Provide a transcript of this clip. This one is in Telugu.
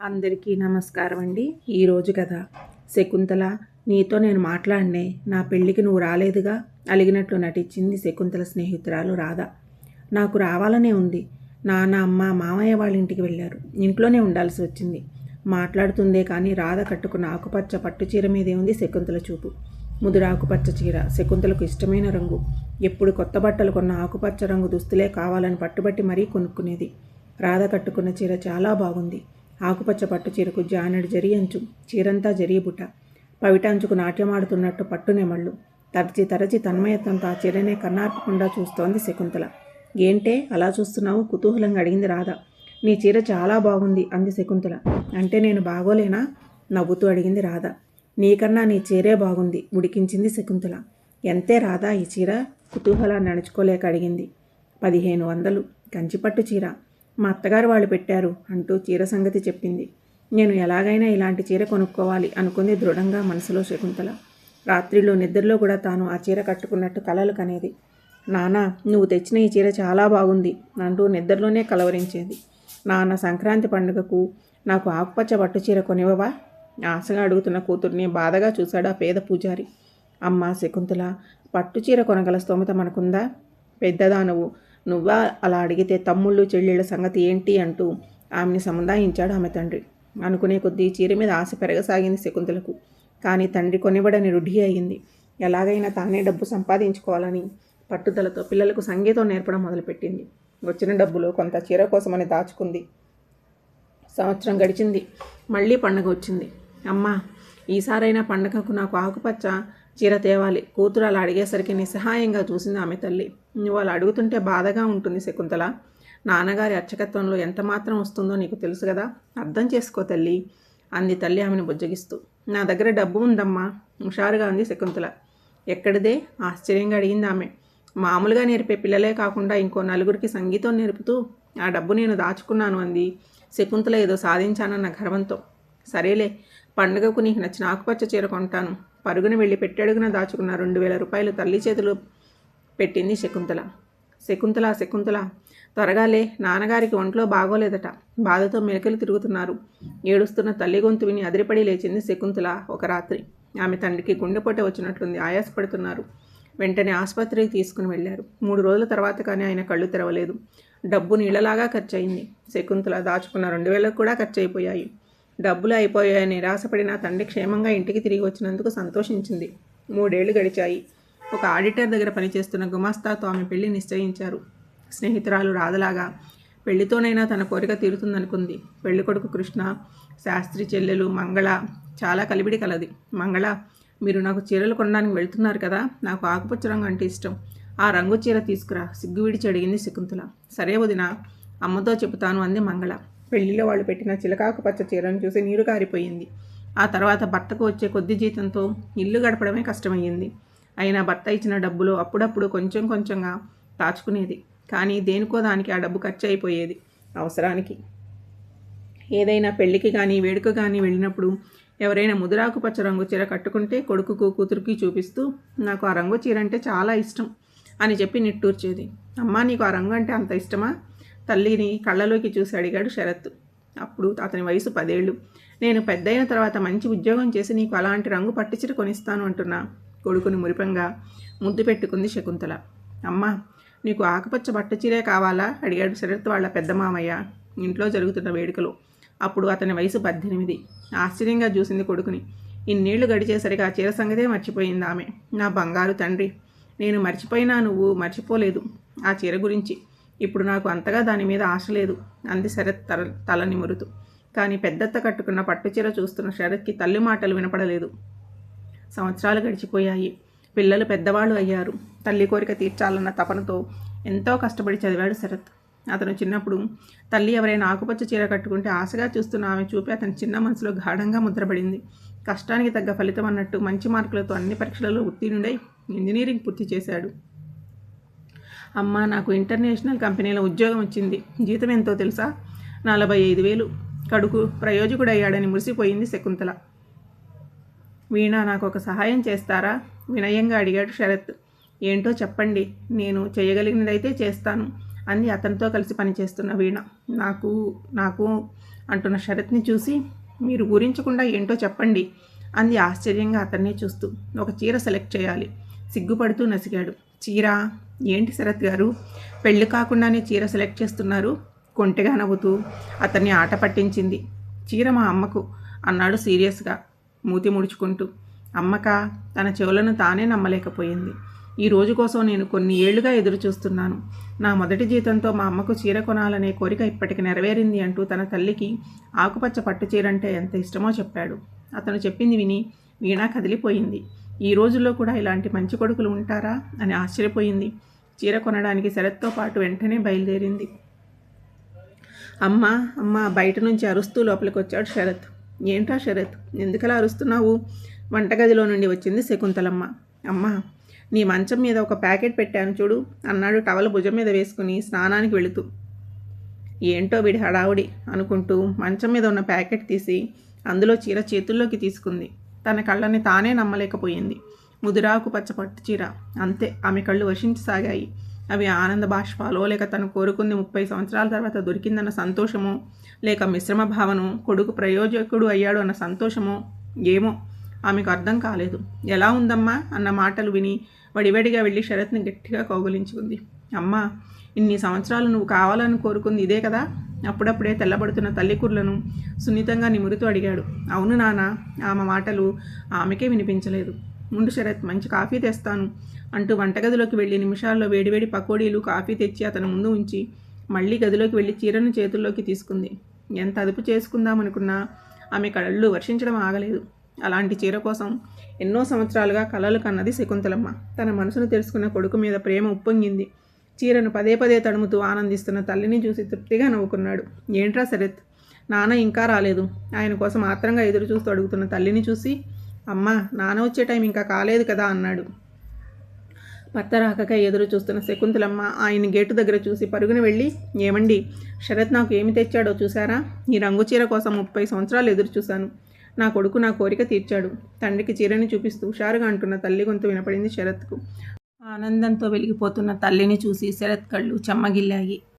అందరికీ నమస్కారం అండి. ఈరోజు కథ. శకుంతల, నీతో నేను మాట్లాడనే, నా పెళ్ళికి నువ్వు రాలేదుగా అలిగినట్లు నటించింది శకుంతల స్నేహితురాలు రాధ. నాకు రావాలనే ఉంది. నాన్న, అమ్మ, మామయ్య వాళ్ళ ఇంటికి వెళ్ళారు. ఇంట్లోనే ఉండాల్సి వచ్చింది. మాట్లాడుతుందే కానీ రాధ కట్టుకున్న ఆకుపచ్చ పట్టు చీర మీదే ఉంది శకుంతల చూపు. ముదురు ఆకుపచ్చ చీర శకుంతలకు ఇష్టమైన రంగు. ఎప్పుడు కొత్త బట్టలు కొన్న ఆకుపచ్చ రంగు దుస్తులే కావాలని పట్టుబట్టి మరీ కొనుక్కునేది. రాధ కట్టుకున్న చీర చాలా బాగుంది. ఆకుపచ్చ పట్టు చీరకు జానెడు జరి అంచు, చీరంతా జరీ బుట్ట, పవిటాంచుకు నాట్యమాడుతున్నట్టు పట్టునెమళ్ళు. తరచి తన్మయత్వంతో ఆ చీరనే కన్నార్పకుండా చూస్తోంది శకుంతల. ఏంటే అలా చూస్తున్నావు? కుతూహలంగా అడిగింది రాధ. నీ చీర చాలా బాగుంది అంది శకుంతల. అంటే నేను బాగోలేనా? నవ్వుతూ అడిగింది రాధ. నీకన్నా నీ చీరే బాగుంది ఉడికించింది శకుంతల. ఎంతే రాధా ఈ చీర? కుతూహలాన్ని నడుచుకోలేక అడిగింది. 1500 కంచిపట్టు చీర. మా అత్తగారు వాళ్ళు పెట్టారు అంటూ చీర సంగతి చెప్పింది. నేను ఎలాగైనా ఇలాంటి చీర కొనుక్కోవాలి అనుకుంది దృఢంగా మనసులో శకుంతల. రాత్రిలో నిద్రలో కూడా తాను ఆ చీర కట్టుకున్నట్టు కలలు కనేది. నాన్న, నువ్వు తెచ్చిన ఈ చీర చాలా బాగుంది అంటూ నిద్రలోనే కలవరించేది. నాన్న, సంక్రాంతి పండుగకు నాకు ఆకుపచ్చ పట్టు చీర కొనివ్వవా? ఆశగా అడుగుతున్న కూతుర్ని బాధగా చూశాడు ఆ పేద పూజారి. అమ్మ శకుంతల, పట్టు చీర కొనగల స్తోమత మనకుందా? పెద్దదానవు, నువ్వా అలా అడిగితే తమ్ముళ్ళు చెల్లెళ్ళ సంగతి ఏంటి అంటూ ఆమెని సముదాయించాడు ఆమె తండ్రి. అనుకునే కొద్దీ చీర మీద ఆశ పెరగసాగింది శకుంతలకు. కానీ తండ్రి కొనివ్వడని రుఢి అయింది. ఎలాగైనా తానే డబ్బు సంపాదించుకోవాలని పట్టుదలతో పిల్లలకు సంగీతం నేర్పడం మొదలుపెట్టింది. వచ్చిన డబ్బులో కొంత చీర కోసమని దాచుకుంది. సంవత్సరం గడిచింది. మళ్ళీ పండగ వచ్చింది. అమ్మా, ఈసారైనా పండగకు నాకు ఆకుపచ్చ చీర తేవాలి. కూతురు అలా అడిగేసరికి నిస్సహాయంగా చూసింది ఆమె తల్లి. నువ్వు అలా అడుగుతుంటే బాధగా ఉంటుంది శకుంతల. నాన్నగారి అర్చకత్వంలో ఎంత మాత్రం వస్తుందో నీకు తెలుసు కదా, అర్థం చేసుకో తల్లి అంది తల్లి ఆమెను బుజ్జగిస్తూ. నా దగ్గర డబ్బు ఉందమ్మా హుషారుగా అంది శకుంతల. ఎక్కడిదే? ఆశ్చర్యంగా అడిగింది ఆమె. మామూలుగా నేర్పే పిల్లలే కాకుండా ఇంకో నలుగురికి సంగీతం నేర్పుతూ ఆ డబ్బు నేను దాచుకున్నాను అంది శకుంతల ఏదో సాధించానన్న గర్వంతో. సరేలే, పండుగకు నీకు నచ్చిన ఆకుపచ్చ చీర కొంటాను. పరుగున వెళ్ళి పెట్టెడుగున దాచుకున్న 2000 రూపాయలు తల్లి చేతులు పెట్టింది శకుంతల. శకుంతల శకుంతల త్వరగాలే, నాన్నగారికి ఒంట్లో బాగోలేదట. బాధతో మెలికలు తిరుగుతున్నారు. ఏడుస్తున్న తల్లి గొంతు విని అదిరిపడి లేచింది శకుంతల. ఒక రాత్రి ఆమె తండ్రికి గుండెపోట వచ్చినట్లుంది. ఆయాసపడుతున్నారు. వెంటనే ఆసుపత్రికి తీసుకుని వెళ్ళారు. 3 రోజుల తర్వాత కానీ ఆయన కళ్ళు తెరవలేదు. డబ్బు నీళ్లలాగా ఖర్చయింది. శకుంతల దాచుకున్న 2000 కూడా ఖర్చయిపోయాయి. డబ్బులు అయిపోయాయని నిరాశపడిన తండ్రి క్షేమంగా ఇంటికి తిరిగి వచ్చినందుకు సంతోషించింది. 3 ఏళ్లు గడిచాయి. ఒక ఆడిటర్ దగ్గర పనిచేస్తున్న గుమాస్తాతో ఆమె పెళ్లి నిశ్చయించారు. స్నేహితురాలు రాధలాగా పెళ్లితోనైనా తన కోరిక తీరుతుందనుకుంది. పెళ్ళికొడుకు కృష్ణ, శాస్త్రి చెల్లెలు మంగళ చాలా కలివిడి కలది. మంగళ, మీరు నాకు చీరలు కొనడానికి వెళ్తున్నారు కదా, నాకు ఆకుపచ్చ రంగు అంటే ఇష్టం. ఆ రంగు చీర తీసుకురా సిగ్గు విడిచి అడిగింది శకుంతల. సరే వదిన, అమ్మతో చెబుతాను అంది మంగళ. పెళ్లిలో వాళ్ళు పెట్టిన చిలకాకు పచ్చ చీరను చూసి నీరు కారిపోయింది. ఆ తర్వాత భర్తకు వచ్చే కొద్ది జీతంతో ఇల్లు గడపడమే కష్టమయ్యింది. అయినా భర్త ఇచ్చిన డబ్బులో అప్పుడప్పుడు కొంచెం కొంచెంగా దాచుకునేది. కానీ దేనికో దానికి ఆ డబ్బు ఖర్చు అయిపోయేది. అవసరానికి ఏదైనా పెళ్లికి కానీ వేడుక కానీ వెళ్ళినప్పుడు ఎవరైనా ముదురాకు పచ్చ రంగు చీర కట్టుకుంటే కొడుకుకు కూతురికి చూపిస్తూ నాకు ఆ రంగు చీర అంటే చాలా ఇష్టం అని చెప్పి నిట్టూర్చేది. అమ్మా, నీకు ఆ రంగు అంటే అంత ఇష్టమా? తల్లిని కళ్ళలోకి చూసి అడిగాడు శరత్. అప్పుడు అతని వయసు 10 ఏళ్ళు. నేను పెద్దయిన తర్వాత మంచి ఉద్యోగం చేసి నీకు అలాంటి రంగు పట్టుచీర కొనిస్తాను అంటున్నా. కొడుకుని మురిపంగా ముద్దు పెట్టుకుంది శకుంతల. అమ్మా, నీకు ఆకుపచ్చ పట్టుచీరే కావాలా అడిగాడు శరత్ వాళ్ళ పెద్ద మామయ్య ఇంట్లో జరుగుతున్న వేడుకలో. అప్పుడు అతని వయసు 18. ఆశ్చర్యంగా చూసింది కొడుకుని. ఇన్నేళ్లు గడిచేసరికి ఆ చీర సంగతే మర్చిపోయింది ఆమె. నా బంగారు తండ్రి, నేను మర్చిపోయినా నువ్వు మర్చిపోలేదు ఆ చీర గురించి. ఇప్పుడు నాకు అంతగా దాని మీద ఆశ లేదు అంది శరత్ తల నిమురుతూ. కానీ పెద్దత్త కట్టుకున్న పట్టుచీర చూస్తున్న శరత్కి తల్లి మాటలు వినపడలేదు. సంవత్సరాలు గడిచిపోయాయి. పిల్లలు పెద్దవాళ్ళు అయ్యారు. తల్లి కోరిక తీర్చాలన్న తపనతో ఎంతో కష్టపడి చదివాడు శరత్. అతను చిన్నప్పుడు తల్లి ఎవరైనా ఆకుపచ్చ చీర కట్టుకుంటే ఆశగా చూస్తున్న ఆమె చూపి అతని చిన్న మనసులో గాఢంగా ముద్రపడింది. కష్టానికి తగ్గ ఫలితం అన్నట్టు మంచి మార్కులతో అన్ని పరీక్షలలో ఉత్తీర్ణుడై ఇంజనీరింగ్ పూర్తి చేశాడు. అమ్మ, నాకు ఇంటర్నేషనల్ కంపెనీలో ఉద్యోగం వచ్చింది. జీతం ఎంతో తెలుసా? 45,000. కడుకు ప్రయోజకుడయ్యాడని మురిసిపోయింది శకుంతల. వీణ, నాకు ఒక సహాయం చేస్తారా వినయంగా అడిగాడు శరత్. ఏంటో చెప్పండి, నేను చేయగలిగినదైతే చేస్తాను అంది అతనితో కలిసి పనిచేస్తున్న వీణ. నాకు అంటున్న శరత్ని చూసి, మీరు ఊరించకుండా ఏంటో చెప్పండి అంది ఆశ్చర్యంగా అతన్నే చూస్తూ. ఒక చీర సెలెక్ట్ చేయాలి. సిగ్గుపడుతూ నసిగాడు. చీర? ఏంటి శరత్ గారు, పెళ్లి కాకుండానే చీర సెలెక్ట్ చేస్తున్నారు? కొంటెగా నవ్వుతూ అతన్ని ఆట పట్టించింది. చీర మా అమ్మకు అన్నాడు సీరియస్గా మూతి ముడుచుకుంటూ. అమ్మకా? తన చెవులను తానే నమ్మలేకపోయింది. ఈ రోజు కోసం నేను కొన్ని ఏళ్లుగా ఎదురు చూస్తున్నాను. నా మొదటి జీతంతో మా అమ్మకు చీర కొనాలనే కోరిక ఇప్పటికి నెరవేరింది అంటూ తన తల్లికి ఆకుపచ్చ పట్టు చీరంటే ఎంత ఇష్టమో చెప్పాడు. అతను చెప్పింది విని వీణ కదిలిపోయింది. ఈ రోజుల్లో కూడా ఇలాంటి మంచి కొడుకులు ఉంటారా అని ఆశ్చర్యపోయింది. చీర కొనడానికి శరత్తో పాటు వెంటనే బయలుదేరింది. అమ్మా అమ్మ బయట నుంచి అరుస్తూ లోపలికి వచ్చాడు శరత్. ఏంటా శరత్, ఎందుకలా అరుస్తున్నావు? వంటగదిలో నుండి వచ్చింది శకుంతలమ్మ. అమ్మా, నీ మంచం మీద ఒక ప్యాకెట్ పెట్టాను చూడు అన్నాడు టవల్ భుజం మీద వేసుకుని స్నానానికి వెళుతూ. ఏంటో వీడి హడావుడి అనుకుంటూ మంచం మీద ఉన్న ప్యాకెట్ తీసి అందులో చీర చేతుల్లోకి తీసుకుంది. తన కళ్ళని తానే నమ్మలేకపోయింది. ముదురాకు పచ్చ పట్టు చీర. అంతే, ఆమె కళ్ళు వర్షించసాగాయి. అవి ఆనంద బాష్పాలో, లేక తను కోరుకుంది 30 సంవత్సరాల తర్వాత దొరికిందన్న సంతోషమో, లేక మిశ్రమ భావనో, కొడుకు ప్రయోజకుడు అయ్యాడు అన్న సంతోషమో, ఏమో ఆమెకు అర్థం కాలేదు. ఎలా ఉందమ్మా అన్న మాటలు విని వడివడిగా వెళ్ళి శరత్ని గట్టిగా కౌగులించుకుంది. అమ్మా, ఇన్ని సంవత్సరాలు నువ్వు కావాలని కోరుకుంది ఇదే కదా? అప్పుడప్పుడే తెల్లబడుతున్న తల్లికూర్లను సున్నితంగా నిమురుతూ అడిగాడు. అవును నాన్న. ఆమె మాటలు ఆమెకే వినిపించలేదు. ముందు శరత్, మంచి కాఫీ తెస్తాను అంటూ వంటగదిలోకి వెళ్ళి నిమిషాల్లో వేడివేడి పకోడీలు కాఫీ తెచ్చి అతని ముందు ఉంచి మళ్ళీ గదిలోకి వెళ్ళి చీరను చేతుల్లోకి తీసుకుంది. ఎంత అదుపు చేసుకుందామనుకున్నా ఆమె కళ్ళు వర్షించడం ఆగలేదు. అలాంటి చీర కోసం ఎన్నో సంవత్సరాలుగా కలలు కన్నది శకుంతలమ్మ. తన మనసును తెలుసుకున్న కొడుకు మీద ప్రేమ ఉప్పొంగింది. చీరను పదే పదే తడుముతూ ఆనందిస్తున్న తల్లిని చూసి తృప్తిగా నవ్వుకున్నాడు. ఏంట్రా శరత్, నాన్న ఇంకా రాలేదు? ఆయన కోసం ఆత్రంగా ఎదురు చూస్తూ అడుగుతున్న తల్లిని చూసి, అమ్మా, నాన్న వచ్చే టైం ఇంకా కాలేదు కదా అన్నాడు. భర్త రాకగా ఎదురు చూస్తున్న శకుంతలమ్మ ఆయన గేటు దగ్గర చూసి పరుగున వెళ్ళి, ఏమండి, శరత్ నాకు ఏమి తెచ్చాడో చూసారా? ఈ రంగు చీర కోసం 30 సంవత్సరాలు ఎదురు చూశాను. నా కొడుకు నా కోరిక తీర్చాడు. తండ్రికి చీరని చూపిస్తూ హుషారుగా అంటున్న తల్లి గొంతు వినపడింది శరత్కు. ఆనందంతో వెలిగిపోతున్న తల్లిని చూసి శరత్ కళ్ళు చెమ్మగిల్లాయి.